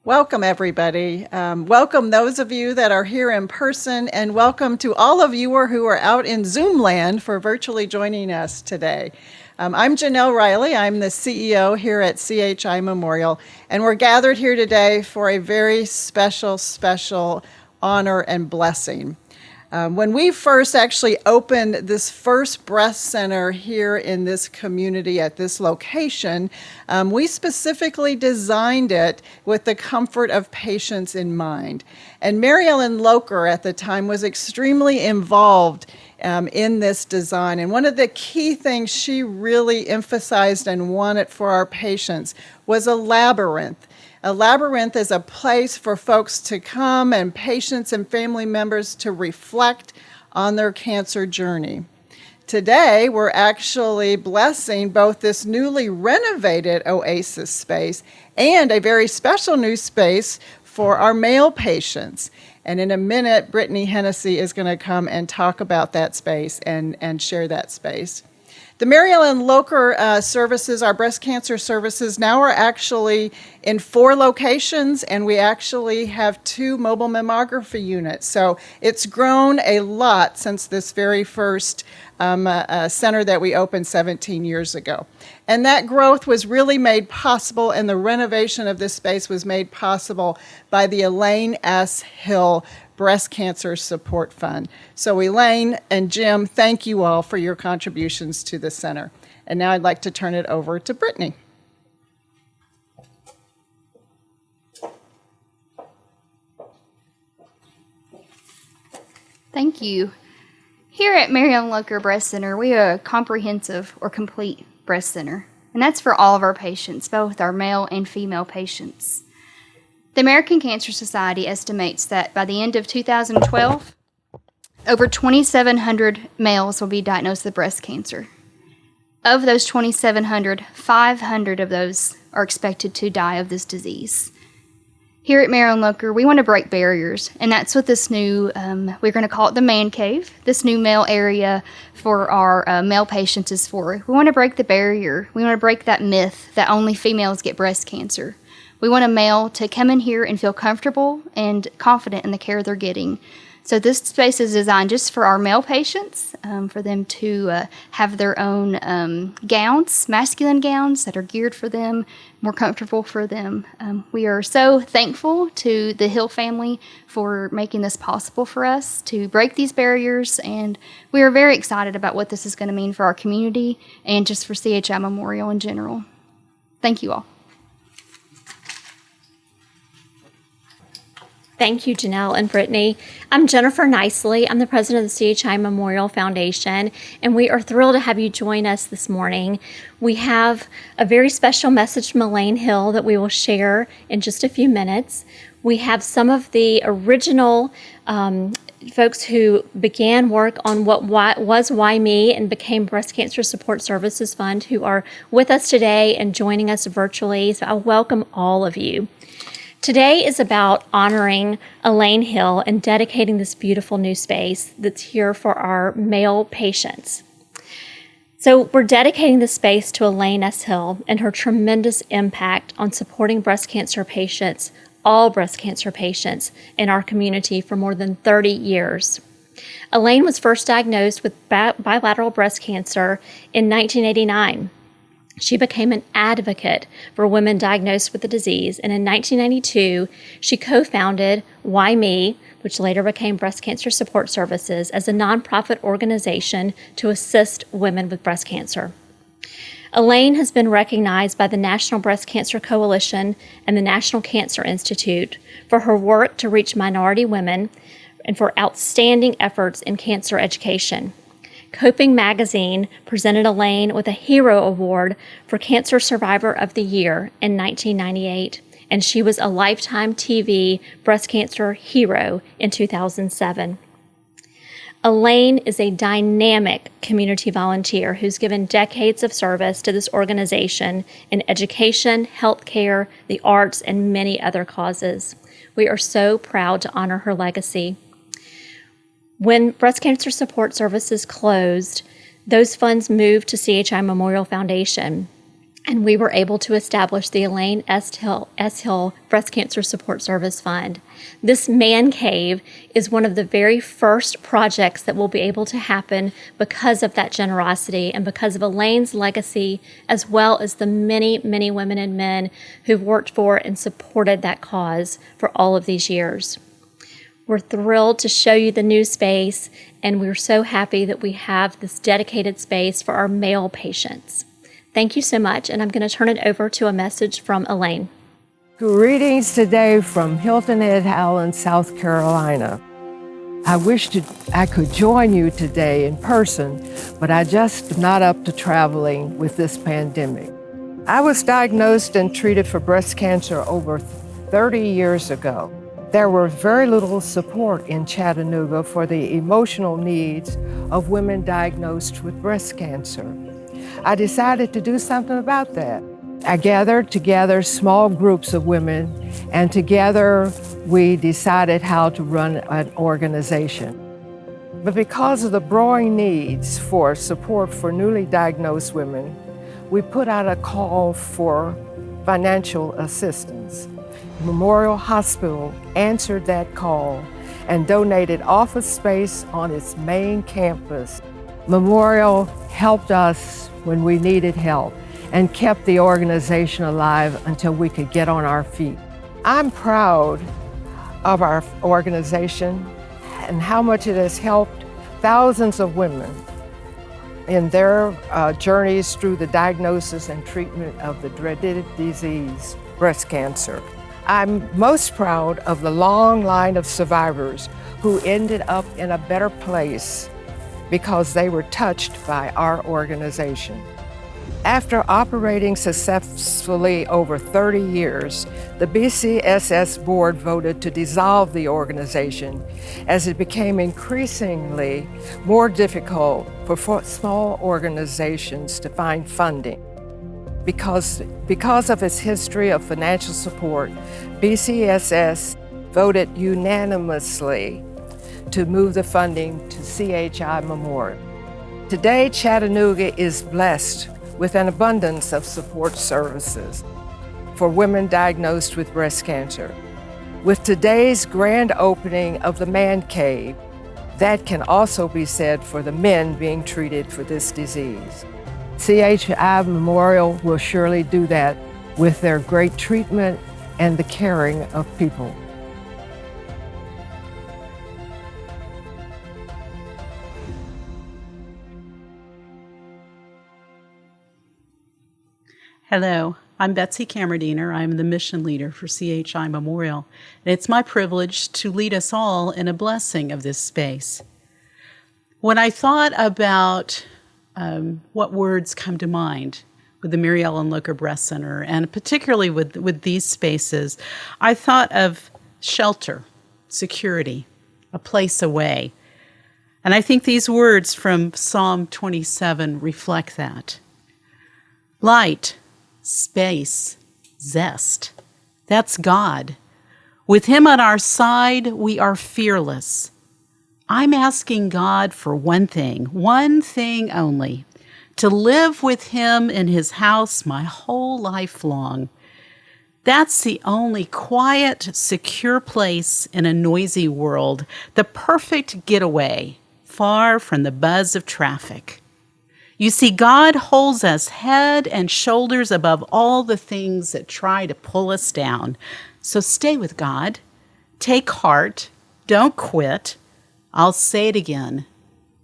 Welcome, everybody. Welcome those of you that are here in person, and welcome to all of you who are out in Zoom land for virtually joining us today. I'm Janelle Riley. I'm the CEO here at CHI Memorial, and we're gathered here today for a very special honor and blessing. When we first actually opened this first breast center here in this community at this location, we specifically designed it with the comfort of patients in mind. And MaryEllen Locher at the time was extremely involved in this design. And one of the key things she really emphasized and wanted for our patients was a labyrinth. A labyrinth is a place for folks to come and patients and family members to reflect on their cancer journey. Today, we're actually blessing both this newly renovated Oasis space and a very special new space for our male patients. And in a minute, Brittany Hennessy is going to come and talk about that space and share that space. The MaryEllen Locher services, our breast cancer services, now are actually in 4 locations, and we actually have 2 mobile mammography units. So it's grown a lot since this very first center that we opened 17 years ago. And that growth was really made possible, and the renovation of this space was made possible by the Elaine S. Hill Breast Cancer Support Fund. So Elaine and Jim, thank you all for your contributions to the center. And now I'd like to turn it over to Brittany. Thank you. Here at MaryEllen Locher Breast Center, we are a comprehensive or complete breast center. And that's for all of our patients, both our male and female patients. The American Cancer Society estimates that by the end of 2012, over 2,700 males will be diagnosed with breast cancer. Of those 2,700, 500 of those are expected to die of this disease. Here at MaryEllen Locher, we want to break barriers, and that's what this new, we're going to call it the Mancave, this new male area for our male patients is for. We want to break the barrier. We want to break that myth that only females get breast cancer. We want a male to come in here and feel comfortable and confident in the care they're getting. So this space is designed just for our male patients, for them to have their own gowns, masculine gowns that are geared for them, more comfortable for them. We are so thankful to the Hill family for making this possible for us to break these barriers, and we are very excited about what this is going to mean for our community and just for CHI Memorial in general. Thank you all. Thank you, Janelle and Brittany. I'm Jennifer Nicely. I'm the president of the CHI Memorial Foundation, and we are thrilled to have you join us this morning. We have a very special message from Elaine Hill that we will share in just a few minutes. We have some of the original folks who began work on what was Why Me and became Breast Cancer Support Services Fund who are with us today and joining us virtually. So I welcome all of you. Today is about honoring Elaine Hill and dedicating this beautiful new space that's here for our male patients. So we're dedicating this space to Elaine S. Hill and her tremendous impact on supporting breast cancer patients, all breast cancer patients in our community for more than 30 years. Elaine was first diagnosed with bilateral breast cancer in 1989. She became an advocate for women diagnosed with the disease, and in 1992, she co-founded Why Me, which later became Breast Cancer Support Services, as a nonprofit organization to assist women with breast cancer. Elaine has been recognized by the National Breast Cancer Coalition and the National Cancer Institute for her work to reach minority women and for outstanding efforts in cancer education. Coping Magazine presented Elaine with a Hero Award for Cancer Survivor of the Year in 1998, and she was a Lifetime TV Breast Cancer Hero in 2007. Elaine is a dynamic community volunteer who's given decades of service to this organization in education, healthcare, the arts, and many other causes. We are so proud to honor her legacy. When Breast Cancer Support Services closed, those funds moved to CHI Memorial Foundation. And we were able to establish the Elaine S. Hill Breast Cancer Support Service Fund. This Mancave is one of the very first projects that will be able to happen because of that generosity and because of Elaine's legacy, as well as the many, many women and men who've worked for and supported that cause for all of these years. We're thrilled to show you the new space, and we're so happy that we have this dedicated space for our male patients. Thank you so much, and I'm going to turn it over to a message from Elaine. Greetings today from Hilton Head Island, South Carolina. I wish I could join you today in person, but I just am not up to traveling with this pandemic. I was diagnosed and treated for breast cancer over 30 years ago. There was very little support in Chattanooga for the emotional needs of women diagnosed with breast cancer. I decided to do something about that. I gathered together small groups of women, and together we decided how to run an organization. But because of the growing needs for support for newly diagnosed women, we put out a call for financial assistance. Memorial Hospital answered that call and donated office space on its main campus. Memorial helped us when we needed help and kept the organization alive until we could get on our feet. I'm proud of our organization and how much it has helped thousands of women in their journeys through the diagnosis and treatment of the dreaded disease, breast cancer. I'm most proud of the long line of survivors who ended up in a better place because they were touched by our organization. After operating successfully over 30 years, the BCSS board voted to dissolve the organization as it became increasingly more difficult for small organizations to find funding. Because of its history of financial support, BCSS voted unanimously to move the funding to CHI Memorial. Today, Chattanooga is blessed with an abundance of support services for women diagnosed with breast cancer. With today's grand opening of the Mancave, that can also be said for the men being treated for this disease. CHI Memorial will surely do that with their great treatment and the caring of people. Hello, I'm Betsy Cameradiner. I'm the mission leader for CHI Memorial, and it's my privilege to lead us all in a blessing of this space. When I thought about what words come to mind with the MaryEllen Locher Breast Center, and particularly with these spaces, I thought of shelter, security, a place away. And I think these words from Psalm 27 reflect that. Light, space, zest. That's God. With Him on our side, we are fearless. I'm asking God for one thing only, to live with Him in His house my whole life long. That's the only quiet, secure place in a noisy world, the perfect getaway, far from the buzz of traffic. You see, God holds us head and shoulders above all the things that try to pull us down. So stay with God. Take heart. Don't quit. I'll say it again.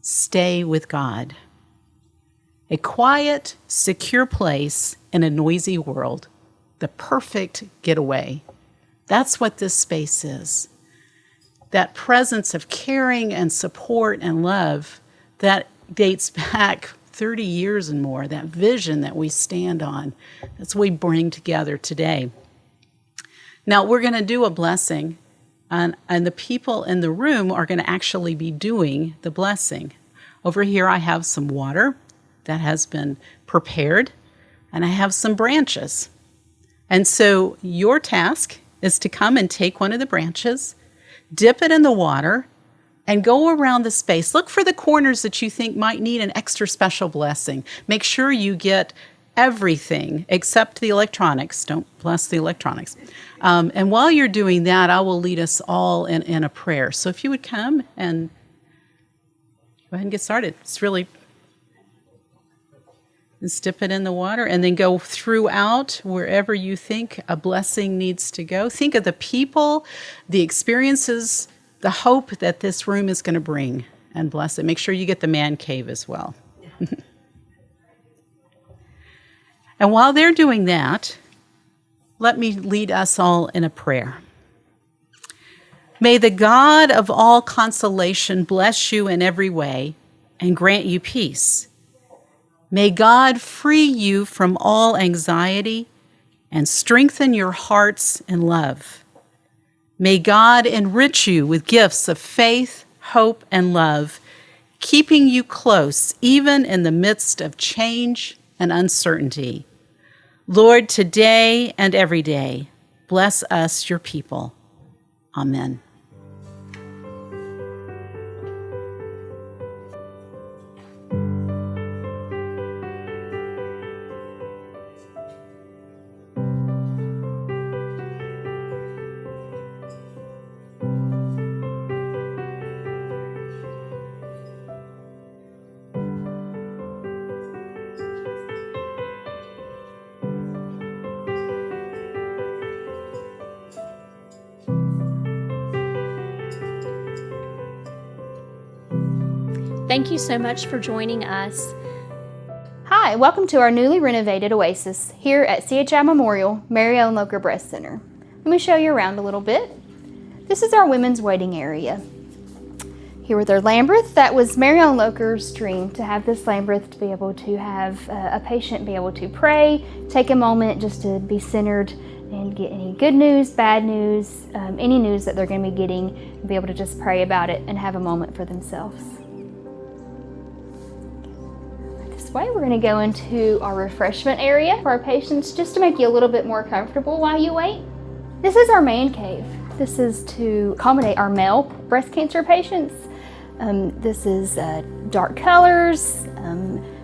Stay with God. A quiet, secure place in a noisy world. The perfect getaway. That's what this space is. That presence of caring and support and love that dates back 30 years and more, that vision that we stand on, that's what we bring together today. Now, we're going to do a blessing, and the people in the room are going to actually be doing the blessing. Over here, I have some water that has been prepared, and I have some branches. And so your task is to come and take one of the branches, dip it in the water, and go around the space. Look for the corners that you think might need an extra special blessing. Make sure you get everything except the electronics. Don't bless the electronics. And while you're doing that, I will lead us all in a prayer. So if you would come and go ahead and get started. It's really, just dip it in the water and then go throughout wherever you think a blessing needs to go. Think of the people, the experiences, the hope that this room is going to bring, and bless it. Make sure you get the Mancave as well. And while they're doing that, let me lead us all in a prayer. May the God of all consolation bless you in every way and grant you peace. May God free you from all anxiety and strengthen your hearts in love. May God enrich you with gifts of faith, hope, and love, keeping you close even in the midst of change and uncertainty. Lord, today and every day, bless us, your people. Amen. Thank you so much for joining us. Hi, welcome to our newly renovated Oasis here at CHI Memorial MaryEllen Locher Breast Center. Let me show you around a little bit. This is our women's waiting area. Here with our Lambeth, that was MaryEllen Locher's dream, to have this Lambeth to be able to have a patient be able to pray, take a moment just to be centered and get any good news, bad news, any news that they're going to be getting, and be able to just pray about it and have a moment for themselves. This way, we're going to go into our refreshment area for our patients just to make you a little bit more comfortable while you wait. This is our Mancave. This is to accommodate our male breast cancer patients. This is dark colors,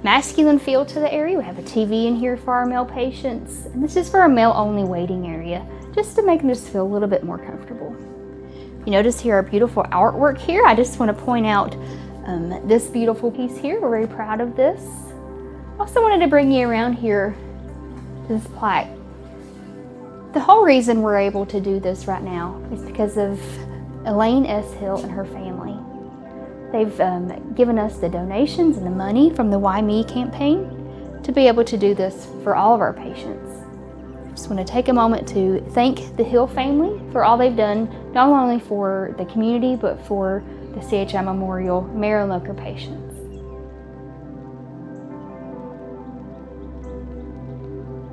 masculine feel to the area. We have a TV in here for our male patients. And this is for a male-only waiting area, just to make them just feel a little bit more comfortable. You notice here our beautiful artwork here. I just want to point out this beautiful piece here. We're very proud of this. Also wanted to bring you around here to this plaque. The whole reason we're able to do this right now is because of Elaine S. Hill and her family. They've given us the donations and the money from the Why Me campaign to be able to do this for all of our patients. I just want to take a moment to thank the Hill family for all they've done, not only for the community, but for the CHI Memorial MaryEllen Locher patients.